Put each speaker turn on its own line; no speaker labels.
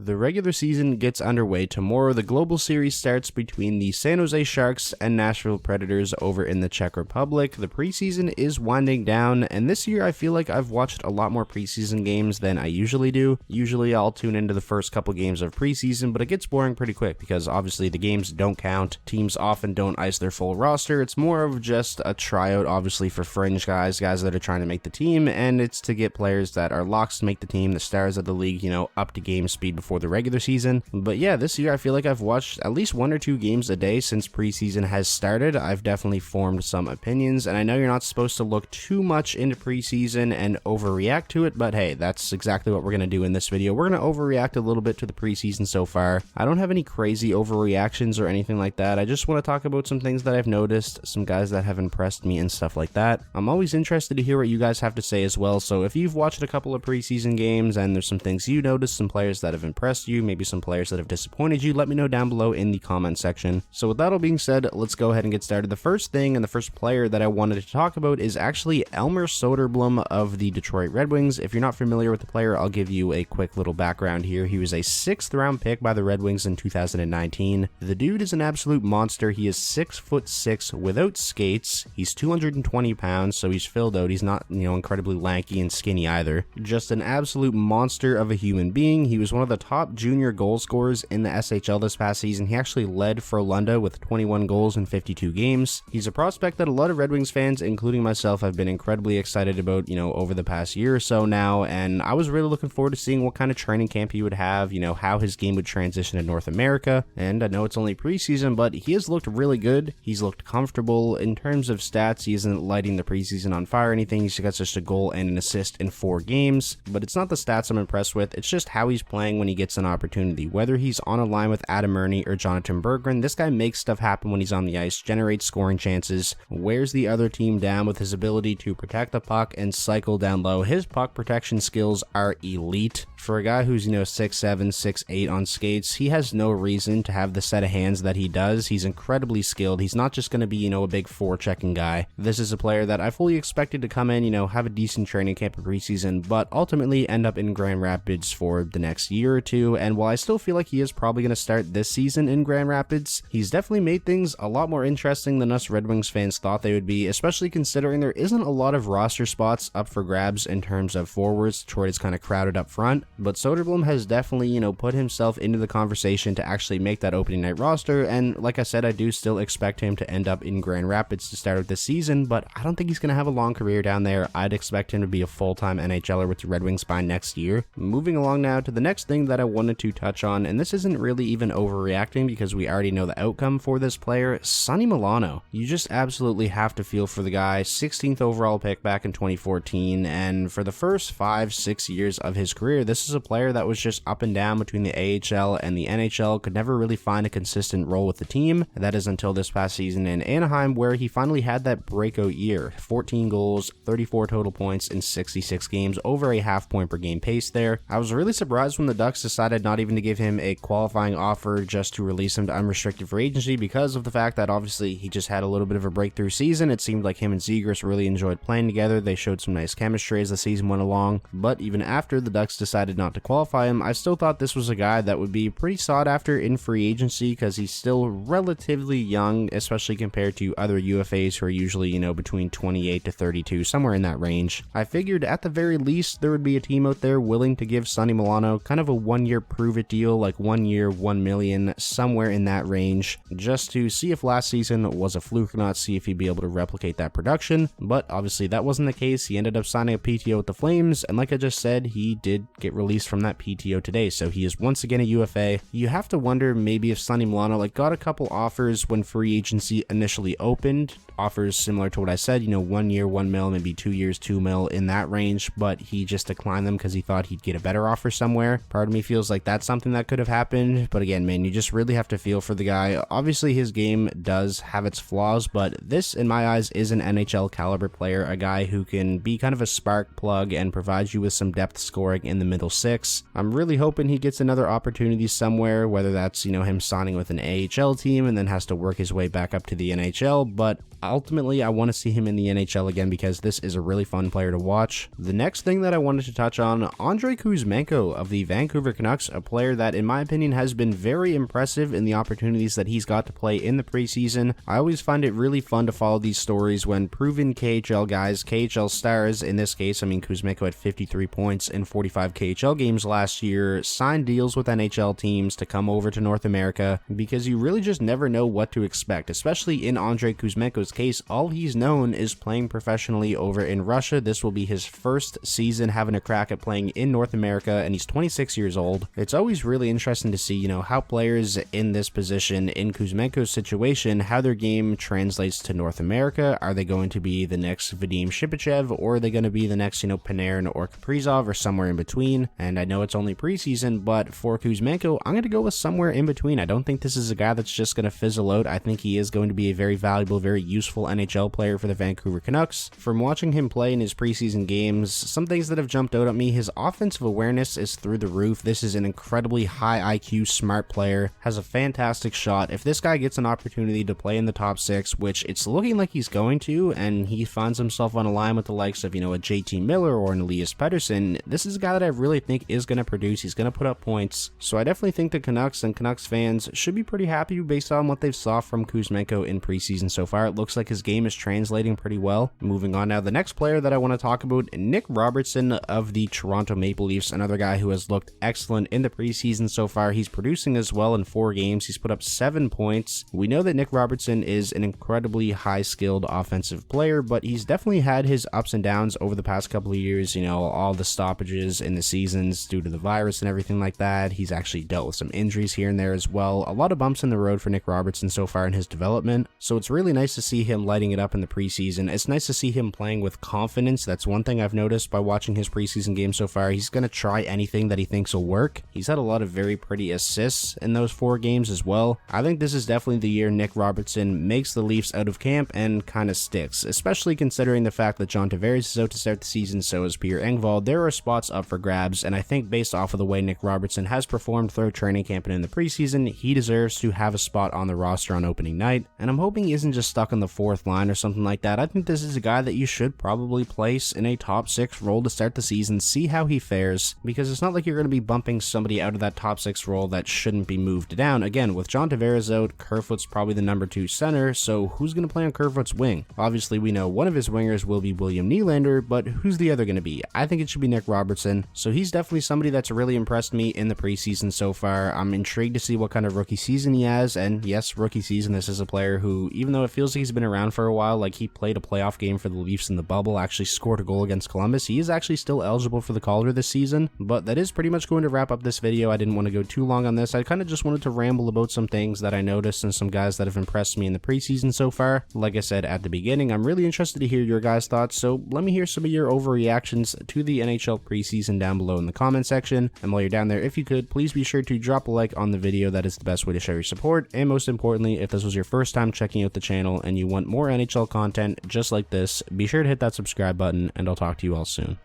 The regular season gets underway tomorrow. The global series starts between the San Jose Sharks and Nashville Predators over in the Czech Republic. The preseason is winding down, and this year I feel like I've watched a lot more preseason games than I usually do. Usually I'll tune into the first couple games of preseason, but it gets boring pretty quick because obviously the games don't count. Teams often don't ice their full roster. It's more of just a tryout, obviously, for fringe guys that are trying to make the team, and it's to get players that are locks to make the team, the stars of the league, up to game speed before the regular season. But yeah, this year I feel like I've watched at least 1 or 2 games a day since preseason has started. I've definitely formed some opinions, and I know you're not supposed to look too much into preseason and overreact to it, but hey, that's exactly what we're going to do in this video. We're going to overreact a little bit to the preseason so far. I don't have any crazy overreactions or anything like that. I just want to talk about some things that I've noticed, some guys that have impressed me and stuff like that. I'm always interested to hear what you guys have to say as well, so if you've watched a couple of preseason games and there's some things you noticed, some players that have impressed you, maybe some players that have disappointed you, let me know down below in the comment section. So with that all being said, let's go ahead and get started. The first thing and the first player that I wanted to talk about is actually Elmer Soderblom of the Detroit Red Wings. If you're not familiar with the player, I'll give you a quick little background here. He was a 6th round pick by the Red Wings in 2019. The dude is an absolute monster. He is 6'6" without skates. He's 220 pounds, so he's filled out. He's not, incredibly lanky and skinny either. Just an absolute monster of a human being. He was one of the top junior goal scorers in the SHL this past season. He actually led Frölunda with 21 goals in 52 games. He's a prospect that a lot of Red Wings fans, including myself, have been incredibly excited about, over the past year or so now, and I was really looking forward to seeing what kind of training camp he would have, how his game would transition to North America. And I know it's only preseason, but he has looked really good. He's looked comfortable. In terms of stats, he isn't lighting the preseason on fire or anything. He's got just a goal and an assist in 4 games, but it's not the stats I'm impressed with. It's just how he's playing when he gets an opportunity. Whether he's on a line with Adam Murney or Jonathan Berggren, this guy makes stuff happen when he's on the ice, generates scoring chances, wears the other team down with his ability to protect the puck and cycle down low. His puck protection skills are elite. For a guy who's, 6'7", 6'8" on skates, he has no reason to have the set of hands that he does. He's incredibly skilled. He's not just going to be, a big forechecking guy. This is a player that I fully expected to come in, have a decent training camp in preseason, but ultimately end up in Grand Rapids for the next year or two. And while I still feel like he is probably going to start this season in Grand Rapids, he's definitely made things a lot more interesting than us Red Wings fans thought they would be, especially considering there isn't a lot of roster spots up for grabs in terms of forwards. Detroit is kind of crowded up front, but Soderblom has definitely, put himself into the conversation to actually make that opening night roster. And like I said, I do still expect him to end up in Grand Rapids to start with this season, but I don't think he's going to have a long career down there. I'd expect him to be a full-time NHLer with the Red Wings by next year. Moving along now to the next thing that I wanted to touch on, and this isn't really even overreacting because we already know the outcome for this player, Sonny Milano. You just absolutely have to feel for the guy. 16th overall pick back in 2014, and for the first 5-6 years of his career, this is a player that was just up and down between the AHL and the NHL, could never really find a consistent role with the team. That is until this past season in Anaheim, where he finally had that breakout year. 14 goals, 34 total points in 66 games, over a half point per game pace there. I was really surprised when the Ducks decided not even to give him a qualifying offer just to release him to unrestricted free agency, because of the fact that obviously he just had a little bit of a breakthrough season. It seemed like him and Zegras really enjoyed playing together. They showed some nice chemistry as the season went along, but even after the Ducks decided not to qualify him, I still thought this was a guy that would be pretty sought after in free agency because he's still relatively young, especially compared to other UFAs who are usually, between 28 to 32, somewhere in that range. I figured at the very least there would be a team out there willing to give Sonny Milano kind of a 1-year prove-it deal, like 1 year, $1 million, somewhere in that range, just to see if last season was a fluke or not, see if he'd be able to replicate that production. But obviously that wasn't the case. He ended up signing a PTO with the Flames, and like I just said, he did get released from that PTO today, so he is once again a UFA. You have to wonder maybe if Sonny Milano got a couple offers when free agency initially opened, offers similar to what I said, 1 year, $1 million, maybe 2 years, $2 million, in that range, but he just declined them because he thought he'd get a better offer somewhere. Part of me feels like that's something that could have happened, but again, man, you just really have to feel for the guy. Obviously his game does have its flaws, but this in my eyes is an NHL caliber player, a guy who can be kind of a spark plug and provide you with some depth scoring in the middle six. I'm really hoping he gets another opportunity somewhere, whether that's, him signing with an AHL team and then has to work his way back up to the NHL, but ultimately I want to see him in the NHL again because this is a really fun player to watch. The next thing that I wanted to touch on, Andrei Kuzmenko of the Vancouver Vancouver Canucks, a player that in my opinion has been very impressive in the opportunities that he's got to play in the preseason. I always find it really fun to follow these stories when proven KHL guys, KHL stars in this case, I mean Kuzmenko had 53 points in 45 KHL games last year, signed deals with NHL teams to come over to North America, because you really just never know what to expect, especially in Andrei Kuzmenko's case. All he's known is playing professionally over in Russia. This will be his first season having a crack at playing in North America, and he's 26 years old. It's always really interesting to see, how players in this position, in Kuzmenko's situation, how their game translates to North America. Are they going to be the next Vadim Shipachev, or are they going to be the next, Panarin or Kaprizov, or somewhere in between? And I know it's only preseason, but for Kuzmenko, I'm going to go with somewhere in between. I don't think this is a guy that's just going to fizzle out. I think he is going to be a very valuable, very useful NHL player for the Vancouver Canucks. From watching him play in his preseason games, some things that have jumped out at me: his offensive awareness is through the roof. This is an incredibly high IQ, smart player, has a fantastic shot. If this guy gets an opportunity to play in the top six, which it's looking like he's going to, and he finds himself on a line with the likes of, a JT Miller or an Elias Pettersson, this is a guy that I really think is going to produce. He's going to put up points. So I definitely think the Canucks and Canucks fans should be pretty happy based on what they've saw from Kuzmenko in preseason so far. It looks like his game is translating pretty well. Moving on now, the next player that I want to talk about, Nick Robertson of the Toronto Maple Leafs, another guy who has looked excellent in the preseason so far. He's producing as well in 4 games. He's put up 7 points. We know that Nick Robertson is an incredibly high-skilled offensive player, but he's definitely had his ups and downs over the past couple of years. All the stoppages in the seasons due to the virus and everything like that. He's actually dealt with some injuries here and there as well. A lot of bumps in the road for Nick Robertson so far in his development. So it's really nice to see him lighting it up in the preseason. It's nice to see him playing with confidence. That's one thing I've noticed by watching his preseason game so far. He's going to try anything that he thinks will work. He's had a lot of very pretty assists in those 4 games as well. I think this is definitely the year Nick Robertson makes the Leafs out of camp and kind of sticks, especially considering the fact that John Tavares is out to start the season, so is Pierre Engvall. There are spots up for grabs, and I think based off of the way Nick Robertson has performed throughout training camp and in the preseason, he deserves to have a spot on the roster on opening night, and I'm hoping he isn't just stuck on the 4th line or something like that. I think this is a guy that you should probably place in a top 6 role to start the season, see how he fares, because it's not like you're going to be bumping somebody out of that top 6 role that shouldn't be moved down. Again, with John Tavares out, Kerfoot's probably the number 2 center, so who's going to play on Kerfoot's wing? Obviously, we know one of his wingers will be William Nylander, but who's the other going to be? I think it should be Nick Robertson, so he's definitely somebody that's really impressed me in the preseason so far. I'm intrigued to see what kind of rookie season he has, and yes, rookie season, this is a player who, even though it feels like he's been around for a while, like he played a playoff game for the Leafs in the bubble, actually scored a goal against Columbus, he is actually still eligible for the Calder this season. But that is pretty much going to wrap up this video. I didn't want to go too long on this. I kind of just wanted to ramble about some things that I noticed and some guys that have impressed me in the preseason so far. Like I said at the beginning, I'm really interested to hear your guys' thoughts, so let me hear some of your overreactions to the NHL preseason down below in the comment section. And while you're down there, if you could, please be sure to drop a like on the video. That is the best way to show your support. And most importantly, if this was your first time checking out the channel and you want more NHL content just like this, be sure to hit that subscribe button, and I'll talk to you all soon.